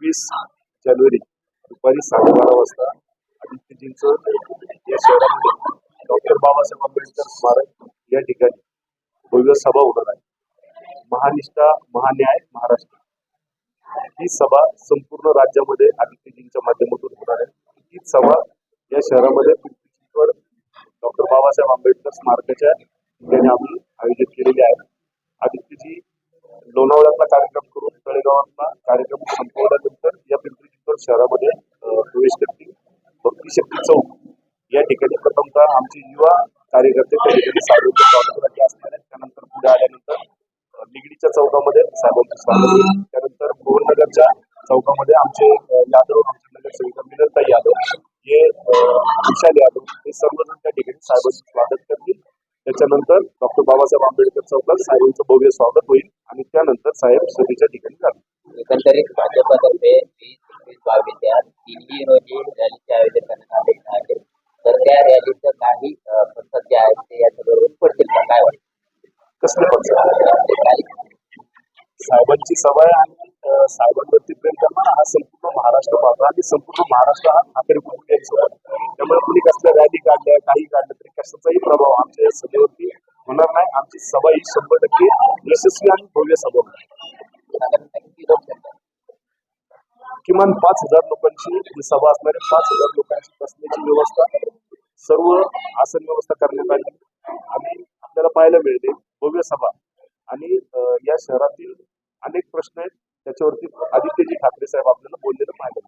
26 जानेवारी दुपारी 12:30 वाजता आदित्यजींचं या शहरामध्ये डॉक्टर बाबासाहेब आंबेडकर स्मारक या ठिकाणी भव्य सभा होणार आहे। महानिष्ठा महान्याय महाराष्ट्र ही सभा संपूर्ण राज्यामध्ये आदित्यजींच्या माध्यमातून होणार आहे। हीच सभा या शहरामध्ये डॉक्टर बाबासाहेब आंबेडकर स्मारकाच्या ठिकाणी आम्ही आयोजित केलेली आहे। आदित्यजी लोणावळ्यातला कार्यक्रम करून तळेगावातला कार्यक्रम संपवल्यानंतर या पिंपरी चिंचवड शहरामध्ये प्रवेश करतील। भक्ती शक्ती चौक या ठिकाणी प्रथमतः आमचे युवा कार्यकर्ते त्या ठिकाणी साहेबांचे स्वागतासाठी असणार आहेत। त्यानंतर पुढे आल्यानंतर निगडीच्या चौकामध्ये साहेबांचे स्वागत होईल। त्यानंतर मोहननगरच्या चौकामध्ये आमचे यादव आमचे नगरसेविका मिनलताई यादव हे विशाल यादव हे सर्वजण त्या ठिकाणी साहेबांचे स्वागत करतील। त्याच्यानंतर डॉक्टर बाबासाहेब आंबेडकर चौकात साहेबांचं भव्य स्वागत होईल आणि त्यानंतर साहेब सभेच्या ठिकाणी जातील। एकंदरीत भाजपतर्फे 20-22 या तिन्ही रोजी रॅलीचे आयोजन करण्यात आले आहे। तर त्या रॅलीचं काही पद्धत जे आहेत ते याच्याबरोबर पडतील का, काय वाटतं? कसले पक्ष साहेबांची सभा आहे आणि साहेबांवरती प्रेम करणारा हा संपूर्ण महाराष्ट्र पाहतो आणि संपूर्ण महाराष्ट्र हा ठाकरे कुटुंबियांचा आहे। त्यामुळे कुणी कसल्या रॅली काढल्या काही काढलं तरी कशाचाही प्रभाव आमच्या सभेवरती होणार नाही। आमची सभा ही 100% यशस्वी आणि भव्य सभा होणार। किमान 5,000 लोकांची ही सभा असणारी 5,000 लोकांची बसण्याची व्यवस्था सर्व आसन व्यवस्था करण्यात आली आणि आपल्याला पाहायला मिळते भव्य सभा आणि या शहरातील अनेक प्रश्न आहेत त्याच्यावरती आदित्यजी ठाकरे साहेब आपल्याला बोललेलं पाहिजे।